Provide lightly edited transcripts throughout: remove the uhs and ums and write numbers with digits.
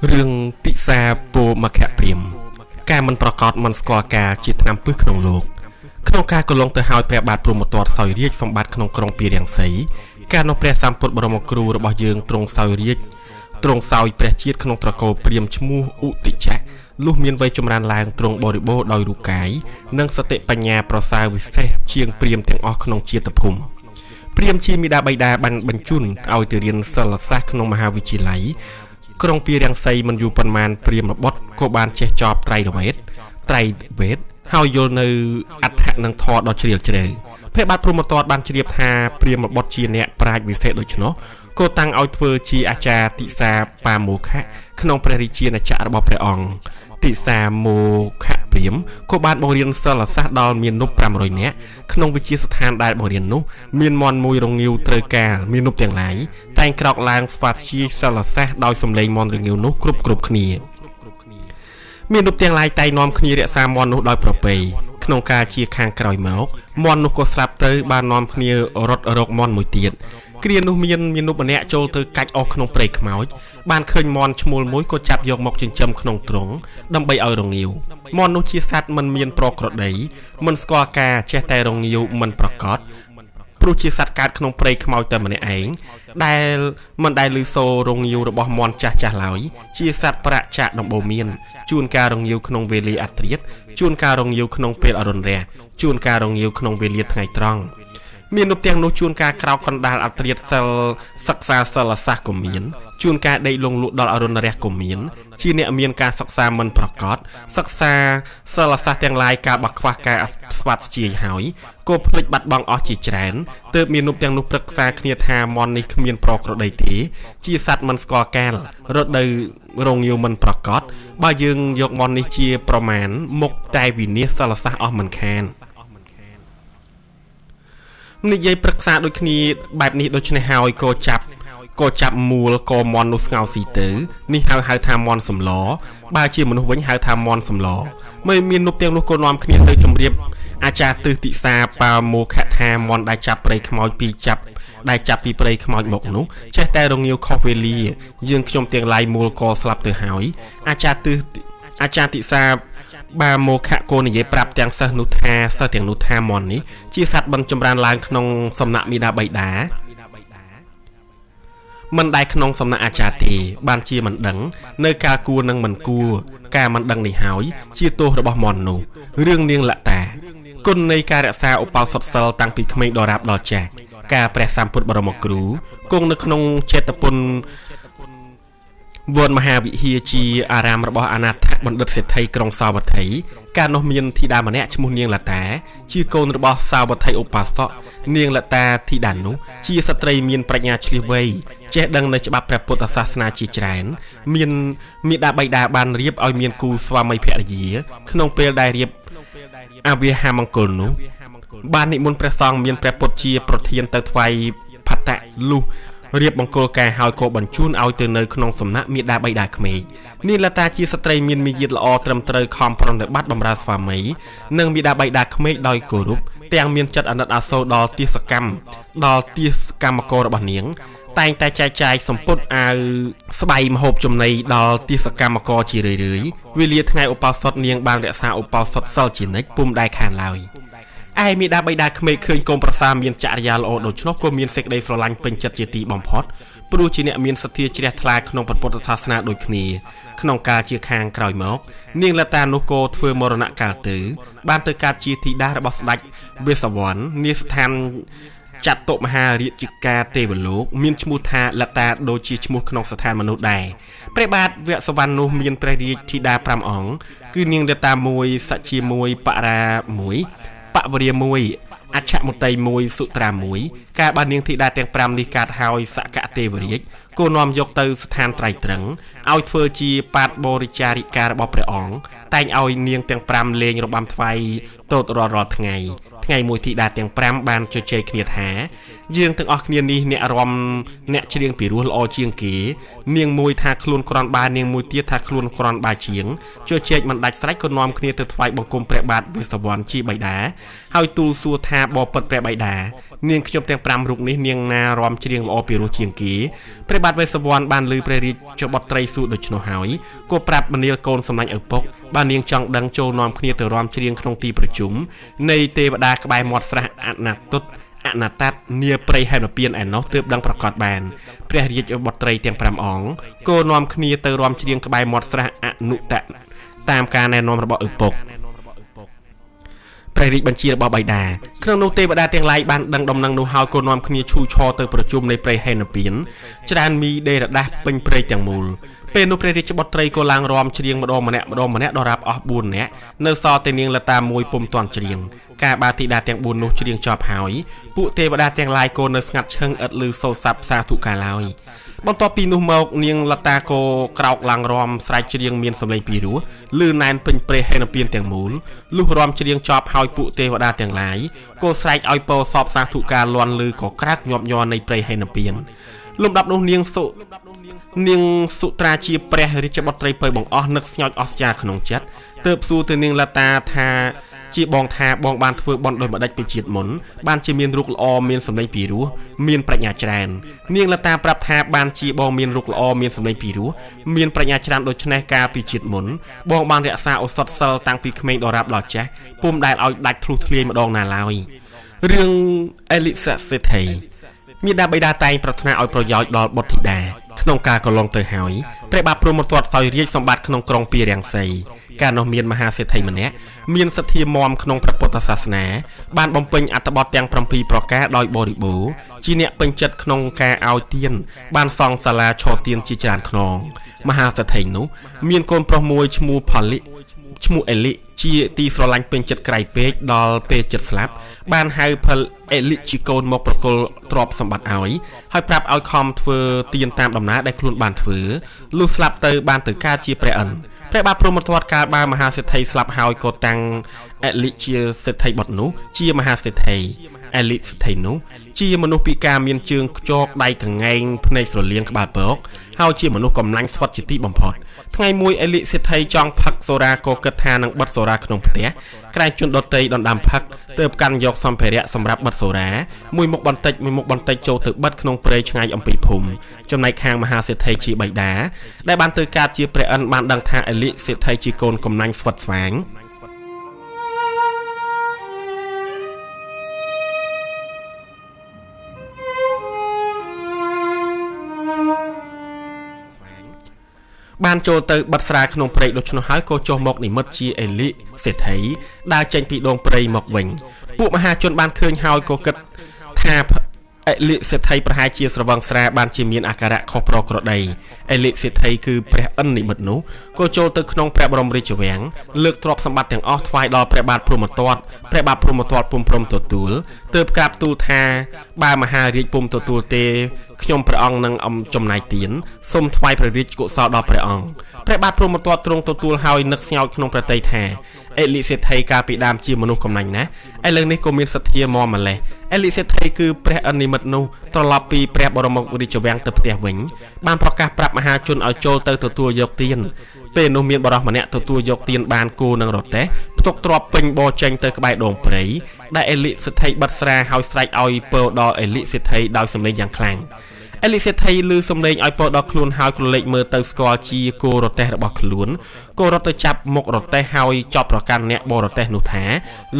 เรื่องติสาโปมาแคเปรียมการมันประกอบมันสกอร์การจิตนำพื้นขนมโลกขนมการกลงเตอหายแปรบาดปรุมตรสอยเรียกสมบัติขนมกรงปีเรียงใสการนกแปรสามปดบรมครูระบายยืงตรงสอยเรียกตรงสอยแปรจีดขนมตะโกเปรียมชมูอุติแจลูกเมียนไว้จมรานลางตรงบริโภคโดยรูกายนั่งสเตปัญญาประสาวิเศษเชียงเปรียมแทงออกขนมเชียตภูมิเปรียมชีมีดาใบดาบรรจุนเอาเรียนสลัดซากขนมมหาวิจิไลกรงปีเรียงไซมันอยู่ประมาณเปรียมบดโกบานเชจอบไตรเวทเฮาโยนอัฐนังทอดดอเฉลียวเฉลยเพื่อบาดพรมตอดบานเฉลียบหาเปรียมบดชีเนี่ยปลายวิเศษโดยเฉพาะโกตังเอาเฟอร์ชีอาจารติสาปาโมคะขนมประริเชียนจารบพระองติสาโมคะเปรียมโกบานบริเวณสลัดซาดอลเมียนนุปปรามรอยเนี่ยขนมวิจิสถานได้บริเวณนุเมียนมอนมวยรงงิวเตอร์กาเมียนนุปอย่างไรแต่งกรอกลางสปาชีสลัดซาดอยสมเลงมอนรงงิวนุกรุบขณีมีนุปเตียงลายไตนอมคณีเรศามอนนุดอยประเปยขนมกาเชียคางกรอยเมาส์มอนนุกสลับเตอบ้านนอมคณีรถรกมอนมวยเตียนเกลียนนุมีนุปเนะโจลเตอกัดออกขนมเปรย์ขมาวบ้านเคยมอนชมูลมุ้ยก็จับยกหมกจินจำขนมตรงดำใบเอารงงิวมอนนุชีสัตมันเมียนโปรกรดได้มันสกอากาเชตแต่รงงิวมันประกอบปลุชีสัตการขนมเปรย์ขมาวแต่มันเองได้มันได้ลือโซรงงิวระบอบมอนจ่าเหลาชีสัตประจ่าดำโบเมียนจูนการรงงิวขนมเวลีอัตริยจูนการรงงิวขนมเปรย์อรุณแรจูนการรงงิวขนมเวลีไงตรองมีนุปเตียงนุจูนการคราวกันดาลอัตริยเซลศักษาเซลซากเมียนจูนการได้ลงลุดอลอรุณแรกเมียนชีเนเมียนการศักษามันประกอบศักษาเซลซาเตียงลายการบักควาการสวัสดิ์จีหายก็ผลิตบัตรบังออจิแจนเติมมีนุปเตียงนุปรักษาเนียธามอนในเมียนโปรกรดได้ทีจีสัตมันสกอแกลรถได้รงยิวมันประกอบบ่ยึงยกมอนในจีประมาณมกใจวินิสเซลซาออมันแคนนิยายปรักษาโดยคณีแบบนี้โดยชนหายก็จับมูลกมอนนุสเงาสีตือนี่หายทามอนสมล้อบาเชียมนุษย์วันหายทามอนสมล้อไม่มีนุบเตียงนุกนอมคณีเตยจมเรียบอาจารย์ตือติสาปาโมคะทามอนได้จับเปรย์ขมอยปีจับได้จับปีเปรย์ขมอยหมกนุใช้แต่รงงิวคอเวลียืนชมเตียงลายมูลกสลับตือหายอาจารย์ติสาบาโมคะโกนิเยปรับแตงเสนุธาเสเตียงนุธามอนนี้จีสัตบรรจมรานลางขนงสำนักมีดาใบดามันได้ขนงสำนักอาจารย์ตีบานชีมันดังเนกากูนังมันกูกามันดังในหายชีตัวระบมอนนูเรื่องเนียงละแต่กุนในการรักษาอุปาสดเซลตั้งปีขมิ้นดอรับดอแจกกาแปรสามพุทธบรมกรูกงในขนงเชตปุนวนมหาวิเฮียจีอารามระบออนาถบันดเศรษฐีกรงสาวัตถีการนเมียนที่ดามันเนะชมุนเนียงละแต่ชื่อโกนระบอสาวัตถีอุปาสะเนียงละแต่ที่ดันนุชื่อสตรีเมียนปรัญญาชลิเวยเจดังในฉบับพระพุทธศาสนาจีแจนเมีดาใบดาบานเรียบเอาเมียนกูสวามัยเพียรยีขนมเปลได้เรียบอาเวียหามังกรนุบานนิมนต์ประซองเมียนพระพุทธเชียโปรเทียนเตอร์ไฟพัตตะลูเรียบบังโกลแกหายโกบัญชุนเอาเตอเนยขนมสมณะมีดาใบดาเขมนี่ละตาจีสตรีมีนมียีดละอตรมเตยคอมพรอนเดบัดบำราสวามีนึ่งมีดาใบดาเขมดอยโกรุปเตียงมีนจัดอนัตอาโซดอลตีสกรรมมโกรบันเนียงแต่งแต่ใจสมปุตอาสบายมหบจมในดอลตีสกรรมโกจีเรื่อยวิเลียทไงอุปาสดเนียงบางเดชาอุปาสดเซลจีนิกปุ่มได้ขานลอยไอมีดาใบดาเขมเคยกรมประสามีนจารยาโอโดชนกก็มีนเสกได้สลังเป็นจัดเจติบอมพอดปรูจีเนมีนสถียรเจริญทลายขนมปฏิปทาศาสนาโดยคณีขนมกาเชียคางกรอยมอกเนียงละตานุโกเฟือมรณะกาตือบ้านเตกาจีทีดาระบสดักเบสวรนิสทานจัดโตมหาเรียจิกาเตวโลกมีนชมูธาละตาโดยจีชมูขนมสถานมนุษย์ได้เปรบาทเวสวรรณุมีนประดิษธิดาพรามอ๋องคือเนียงละตามวยสัจีมวยปรามวยปะบริยมวยอัจฉมุตัยมวยสุตรามวยกาบานียงที่ได้แต่งปรามนิกาหายสกะเตวริยโกนอมยกเตอสถานไตรตรังเอาเฟอร์จีปาดบริจาริการบอประอ๋องแต่งเอาเนียงแต่งปรามเลงระบำไฟโตดรอไง ថ្ងៃមួយទីដាទាំង5បានជជែកគ្នាថាយើងទាំងអស់គ្នានេះអ្នករំអ្នកច្រៀងពីរោះល្អជាងគេនាងមួយថាខ្លួនក្រាន់បាយនាងមួយទៀតថាខ្លួនក្រាន់បាយជាងជជែកមិនដាច់ស្រេចក៏នាំគ្នាទៅថ្វាយបង្គំព្រះបាទវេស្សវណ្ណជាបិតាហើយទូលសួរថាបបិទ្ធព្រះបិតានាងខ្ញុំទាំង5រូបនេះនាងណារំច្រៀងល្អពីរោះជាងគេព្រះបាទវេស្សវណ្ណបានលើព្រះរាជបុត្រីសួរដូច្នោះហើយក៏ប្រាប់មនាលកូនសម្លាញ់ឪពុកបាននាងចង់ដឹងចូលនាំគ្នាទៅរំច្រៀងក្នុងទីប្រជុំនៃទេវតាក្បែរមាត់ស្រះអនាតុតអនាតនាព្រៃហេមពៀនឯណោះទើបដឹងប្រកាសបានព្រះរាជបុត្រីទាំង5អង្គក៏នាំគ្នាទៅរំច្រៀងក្បែរមាត់ស្រះអនុតតាមការណែនាំរបស់ឪពុកព្រះរាជបញ្ជារបស់បិតាក្នុងនោះទេវតាទាំងឡាយបានដឹងដំណឹងនោះហើយក៏នាំគ្នាឈូឆរទៅប្រជុំនៃព្រៃហេមពៀនច្រើនមីដេរដាស់ពេញព្រៃទាំងមូលពេលនោះព្រះរាជបុត្រីក៏ឡើងរំច្រៀងម្ដងម្នាក់ដល់រាប់អស់4នាក់នៅសល់តែនាងលតាមួយពុំទាន់ច្រៀងការបាធីតាទាំង4នោះច្រៀងចប់ហើយពួកទេវតាទាំងឡាយក៏នៅស្ងាត់ឈឹងឥតឮសូរស័ព្ទសាធុការឡើយបន្ទាប់ពីនោះមកនាងលតាក៏ក្រោកឡើងរំស្រែកច្រៀងមានសម្លេងពីរោះឮណែនពេញព្រៃហេមពៀនទាំងមូលលុះរំច្រៀងចប់ហើយពួកទេវតាទាំងឡាយក៏ស្រែកឲ្យពោសពសាធុការលាន់ឮក៏ក្រាកញាប់ញ័រនៃព្រៃហេមពៀនលំដាប់នោះនាងសុត្រាជាព្រះរាជបុត្រីពៅបង្អស់នឹកស្ញោចអស្ចារ្យក្នុងចិត្តទើបសួរទៅនាងលតាថាជាបងថាបងបានធ្វើបន់ដោយម្ដេចពីជាតិមុនបានជាមានរូបល្អមានសម្លេងពីរោះមានប្រាជ្ញាច្រើននាងលតាប្រាប់ថាបានជាបងមានរូបល្អមានសម្លេងពីរោះមានប្រាជ្ញាច្រើនដូច្នេះកាលពីជាតិមុនបងបានរក្សាឱសថសិលតាំងពីក្មេងដល់រាប់ដល់ចាស់ពុំដែលឲ្យដាច់ធ្លុះធ្លាយម្ដងណាឡើយរឿងអេលីសាសេដ្ឋីមាតាបិតាតែងប្រាថ្នាឲ្យប្រយោជន៍ដល់បុត្រធីតាក្នុងការកន្លងទៅហើយព្រះបាទព្រហ្មទត្តសោយរាជសម្បត្តិក្នុងក្រុងពារាំងសីកាលនោះមានមហាសេដ្ឋីម្នាក់មានសទ្ធាមាំក្នុងព្រះពុទ្ធសាសនាបានបំពេញអត្ថបទទាំង7ប្រការដោយបរិបូរណ៍ជាអ្នកពេញចិត្តក្នុងការឲ្យទានបានសង់សាលាឆទានជាច្រើនខ្នងមហាសេដ្ឋីនោះមានកូនប្រុសមួយឈ្មោះអេលីជាទីស្រឡាញ់ពេញចិត្តក្រៃពេកដល់ពេលចិត្តស្លាប់បានហៅផលអេលីជាកូនមកប្រគល់ទ្រព្យសម្បត្តិឲ្យហើយប្រាប់ឲ្យខំធ្វើទានតាមដំណើរដែលខ្លួនបានធ្វើលុះស្លាប់ទៅបានទៅកើតជាព្រះអិនព្រះបាទព្រហ្មទត្តកាលបើមហាសេដ្ឋីស្លាប់ហើយក៏តាំងអេលីជាសេដ្ឋីបុត្រនោះជាមហាសេដ្ឋីអេលីសេដ្ឋីនោះជាមនុស្សពិការមានជើងខ្ចកដៃកង្កែងភ្នែកស្រលៀងក្បាលពកហើយជាមនុស្សកំឡាញ់ស្វិតជាទីបំផុតថ្ងៃមួយអេលីសេដ្ឋីចង់ផឹកសូរ៉ាក៏គិតថានឹងបិទសូរ៉ាក្នុងផ្ទះក្រែងជន់ដតីដណ្ដើមផឹកទើបកាន់យកសម្ភារៈសម្រាប់បិទសូរ៉ាមួយមុខបន្តិចចូលទៅបិទក្នុងព្រៃឆ្ងាយអំពីភូមិចំណែកខាងមហាសេដ្ឋីជាបិតាដែលបានទៅកើតជាព្រះអិនបានដឹងថាអេលីសេដ្ឋីជាកូនកំណាញ់ស្វិតស្វាងបានចូលទៅបិទស្រាក្នុងព្រៃដូច្នោះហើយក៏ចុះមកនិមិត្តជាអេលីសេដ្ឋីដើរចេញពីដងព្រៃមកវិញពួកមហាជនបានឃើញហើយក៏គិតថាអេលីសេដ្ឋីប្រហែលជាស្រវឹងស្រាបានជាមានអាការៈខុសប្រក្រតីអេលីសេដ្ឋីគឺព្រះអិននិមិត្តនោះក៏ចូលទៅក្នុងព្រះបរមរាជវាំងលើកទ្រព្យសម្បត្តិទាំងអស់ថ្វាយដល់ព្រះបាទព្រហ្មទត្តព្រះបាទព្រហ្មទត្តពុំព្រមទទួលទើបក្រាបទូលថាបើមហារាជពុំទទួលទេខ្ញុំព្រះអង្គនឹងចំណាយទានសូមថ្វាយព្រះរាជកុសលដល់ព្រះអង្គព្រះបាទព្រហ្មទត្តទ្រង់ទទួលហើយនឹកស្ញោចក្នុងប្រតិយថាអេលីសេដ្ឋីកាលពីដើមជាមនុស្សកំណាញ់ណាស់ឥឡូវនេះក៏មានសទ្ធាមកម្លេះអេលីសេដ្ឋីគឺព្រះអិននិមិត្តនោះត្រឡប់ពីព្រះបរមរាជវាំងទៅផ្ទះវិញបានប្រកាសប្រាប់មហាជនឲ្យចូលទៅទទួលយកទានពេលនោះមានបរិសម្នាក់ទទួលយកទានបានគោនឹងរទេះផ្ទុកទ្រព្យពេញបរចេញទៅក្បែរដងព្រៃដែលអេលីសេដ្ឋីបិទស្រាហើយស្រែកឲ្យពើដល់អេលីសេដ្ឋីដោយសម្លេងយ៉ាងខ្លាំងអេលីសេដ្ឋីឮសម្លេងឲ្យពើដល់ខ្លួនហើយក្រឡេកមើលទៅស្គាល់ជាគោរទេះរបស់ខ្លួនក៏រត់ទៅចាប់មុខរទេះហើយចោទប្រកាន់អ្នកបរទេះនោះថា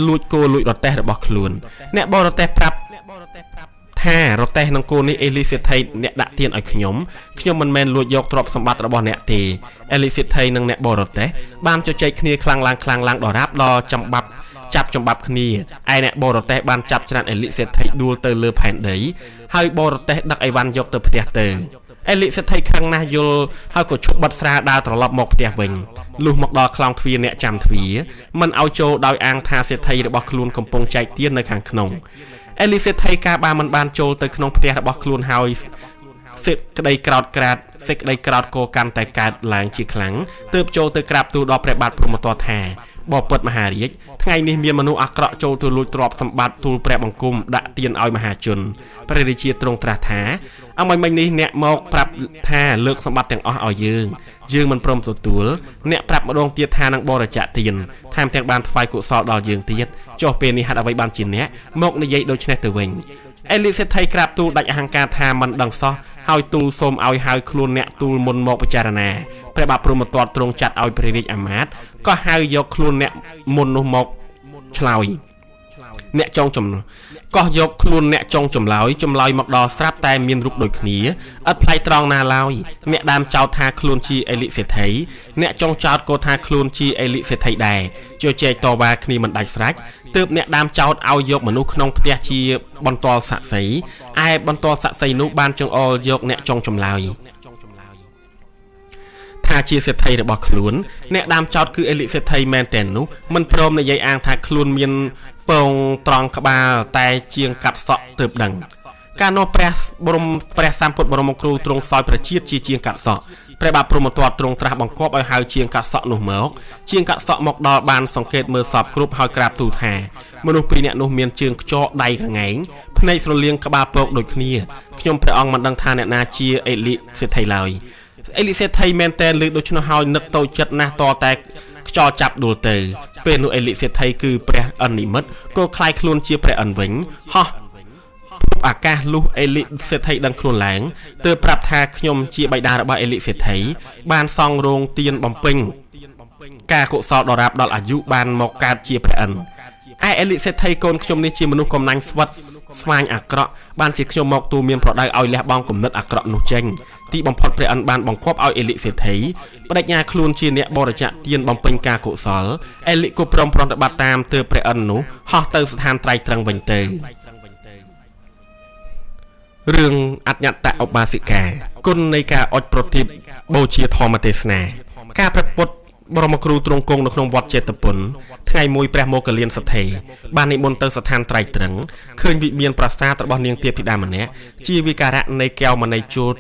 លួចគោលួចរទេះរបស់ខ្លួនអ្នកបរទេះប្រាប់ថារទេះនឹងគោនេះអេលីសេដ្ឋីអ្នកដាក់ទានឲ្យខ្ញុំមិនមែនលួចយកទ្រព្យសម្បត្តិរបស់អ្នកទេអេលីសេដ្ឋីនិងអ្នកបរទេះបានជជែកគ្នាខ្លាំងឡើងដល់រាប់ដល់ចាប់ចម្បាប់គ្នាឯអ្នកបរទេះបានចាប់ច្រានអេលីសេដ្ឋីដួលទៅលើផែនដីហើយបរទេះដឹកអីវ៉ាន់យកទៅផ្ទះទៅអេលីសេដ្ឋីខឹងណាស់យល់ហើយក៏ឈប់បិទស្រាដើរត្រឡប់មកផ្ទះវិញលុះមកដល់ខ្លោងទ្វារអ្នកចាំទ្វារមិនឲ្យចូលដោយអាងថាសេដ្ឋីរបស់ខ្លួនកំពុងចែកទាននៅខាងក្នុងអេលីសេដ្ឋីកាលមិនបានចូលទៅក្នុងផ្ទះរបស់ខ្លួនហើយសេចក្តីក្រោតក៏កាន់តែកើតឡើងជាខ្លាំងទើបចូលទៅក្រាបទូលដល់ព្រះបាទព្រហ្មទត្តថា បបពិតមហារាជថ្ងៃនេះមានមនុស្សអាក្រក់ចូលទៅលួចទ្រព្យសម្បត្តិទូលព្រះបង្គំដាក់ទានឲ្យមហាជនព្រះរាជាទ្រង់ត្រាស់ថាអមមិញនេះអ្នកមកប្រាប់ថាលើកសម្បត្តិទាំងអស់ឲ្យយើងមិនព្រមទទួលអ្នកប្រាប់ម្ដងទៀតថានឹងបរិច្ចាគទានថែមទាំងបានថ្វាយកុសលដល់យើងទៀតចុះពេលនេះហេតុអ្វីបានជាអ្នកមកនិយាយដូចនេះទៅវិញអេលីសេដ្ឋីក្រាបទូលដាច់អហង្ការថាមិនដឹងសោះហើយទូលសូមឲ្យហៅខ្លួនអ្នកទូលមុនមកពិចារណាព្រះបាទព្រហ្មទត្តទ្រង់ចាត់ឲ្យព្រះរាជអាមាត្យក៏ហៅយកខ្លួនអ្នកមុននោះមកឆ្លើយអ្នកចុងចំកោះយកខ្លួនអ្នកចុងចម្លើយមកដល់ស្រាប់តែមានរូបដូចគ្នាឥតផ្លែកត្រង់ណាឡើយអ្នកដើមចោទថាខ្លួនជាអេលីសេដ្ឋីអ្នកចុងចោទក៏ថាខ្លួនជាអេលីសេដ្ឋីដែរជជែកតវ៉ាគ្នាមិនដាច់ស្រេចទើបអ្នកដើមចោទឲ្យយកមនុស្សក្នុងផ្ទះជាបន្ទាល់សាក្សីឯបន្ទាល់សាក្សីនោះបានចង្អុលយកអ្នកចុងចម្លើយថាជាសេដ្ឋីរបស់ខ្លួនអ្នកដើមចោទគឺអេលីសេដ្ឋីមែនតែននោះមិនព្រមនិយាយអាងថាខ្លួនមានពងត្រង់ក្បាលតែជាងកាត់សក់ទើបដឹងកាលនោះព្រះសម្ពុទ្ធបរមគ្រូទ្រង់សោយប្រជាជាជាងកាត់សក់ព្រះបាទព្រហ្មទត្តទ្រង់ត្រាស់បង្គាប់ឲ្យហៅជាងកាត់សក់នោះមកជាងកាត់សក់មកដល់បានសង្កេតមើលសពគ្រប់ហើយក្រាបទូលថាមនុស្សពីរនាក់នោះមានជើងខ្ចកដៃកង្កែងភ្នែកស្រលៀងក្បាលពកដូចគ្នាខ្ញុំព្រះអង្គមិនដឹងថាអ្នកណាជាអេលីសេដ្ឋីឡើយអេលីសេដ្ឋីមែនតែលើកដូច្នោះហើយនឹកតូចចិត្តណាស់តតែខ្យល់ចាប់ដួលទៅពេលនោះអេលីសេដ្ឋីគឺព្រះអិននិមិត្តក៏คล้ายខ្លួនជាព្រះអិនវិញហោះអាកាសលុះអេលីសេដ្ឋីដឹងខ្លួនឡើងទើបប្រាប់ថាខ្ញុំជាបិតារបស់អេលីសេដ្ឋីបានសង់រោងទានបំពេញការកុសលដរាបដល់អាយុបានមកកើតជាព្រះអិនឯអេលីសេដ្ឋីកូនខ្ញុំនេះជាមនុស្សកំណាញ់ស្វិតស្វាញអាក្រក់បានជាខ្ញុំមកទូមានប្រដៅឲ្យលះបង់គំនិតអាក្រក់នោះចេញទីបំផុតព្រះអិនបានបង្គាប់ឲ្យអេលីសេដ្ឋីបដិញ្ញាខ្លួនជាអ្នកបរិច្ចាគទានបំពេញការកុសលអេលីក៏ព្រមប្រតិបត្តិតាមទើបព្រះអិននោះហោះទៅស្ថានត្រៃត្រឹងវិញទៅរឿងអញ្ញត្តឧបាសិកាគុណនៃការអុជប្រទីបបូជាធម្មទេសនាការប្រពុតបរមគ្រូទ្រង់គង់នៅក្នុងវត្តចេតពុនថ្ងៃមួយព្រះមោគលានសទ្ធេបាននិមន្តទៅស្ថានត្រៃត្រឹងឃើញវិមានប្រាសាទរបស់នាងទេពធីតាម្នាក់ជាវិការៈនៃកែវមណីជូត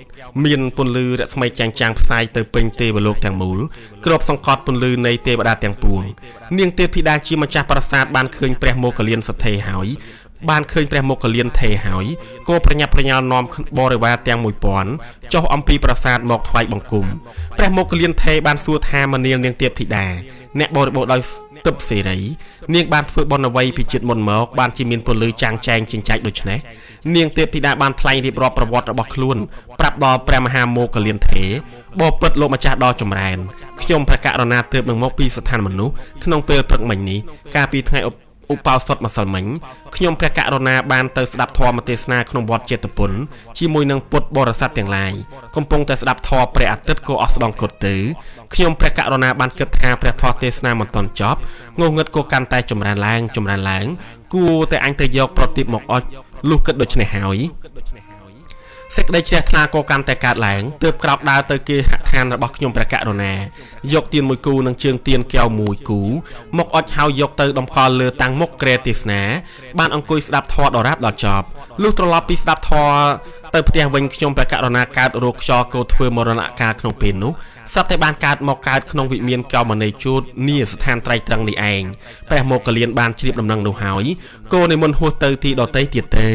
មានពន្លឺរស្មីចាំងចាំងផ្សាយទៅពេញទេវលោកទាំងមូលគ្របសង្កត់ពន្លឺនៃទេវតាទាំងពួងនាងទេពធីតាជាម្ចាស់ប្រាសាទបានឃើញព្រះមោគលានសទ្ធេហើយបានឃើញព្រះមោគលានថេហើយក៏ប្រញាប់ប្រញាល់នាំបរិវារទាំង1000ចុះអំពីប្រាសាទមកថ្វាយបង្គំព្រះមោគលានថេបានសួរថាមនាលនាងទេពធីតាអ្នកបរិបូរដោយទឹកសេរីនាងបានធ្វើបុណ្យអ្វីពីជាតិមុនមកបានជាមានពលឺចាំងចែងចិញ្ចែកដូច្នេះនាងទេពធីតាបានថ្លែងរៀបរាប់ប្រវត្តិរបស់ខ្លួនប្រាប់ដល់ព្រះមហាមោគលានថេបបពិតលោកម្ចាស់ដ៏ចម្រើនខ្ញុំព្រះករុណាទើបនឹងមកពីស្ថានមនុស្សក្នុងពេលព្រឹកមិញនេះកាលពីថ្ងៃឧបោសថម្សិលមិញខ្ញុំព្រះករុណាបានទៅស្ដាប់ធម៌ទេសនាក្នុងវត្តចេតពុនជាមួយនឹងពុទ្ធបរិស័ទទាំងឡាយកំពុងតែស្ដាប់ធម៌ព្រះអាទិត្យក៏អស់ស្ដងគត់ទៅខ្ញុំព្រះករុណាបានគិតថាព្រះធម៌ទេសនាមិនទាន់ចប់ងងឹតក៏កាន់តែចម្រើនឡើងគួរតែអញទៅយកប្រទីបមកអុជលុះគិតដូច្នេះហើយសេចក្តីជ្រះថ្លាក៏កាន់តែកើតឡើងទើបក្រោកដើរទៅគេហដ្ឋានរបស់ខ្ញុំព្រះករុណាយកទៀនមួយគូនិងជើងទៀនកែវមួយគូមកអុជហើយយកទៅតម្កល់លើតាំងមុខក្រែទេសនាបានអង្គុយស្ដាប់ធម៌ដរាបដល់ចប់លុះត្រឡប់ពីស្ដាប់ធម៌ទៅផ្ទះវិញខ្ញុំព្រះករុណាកើតរោគខ្យល់ក៏ធ្វើមរណកាលក្នុងពេលនោះសត្វតែបានកើតក្នុងវិមានកោមនីជូតនីស្ថានត្រៃត្រឹងនេះឯងព្រះមោគលានបានជ្រាបដំណឹងនោះហើយក៏និមន្តហួសទៅទីដតីទៀតទេ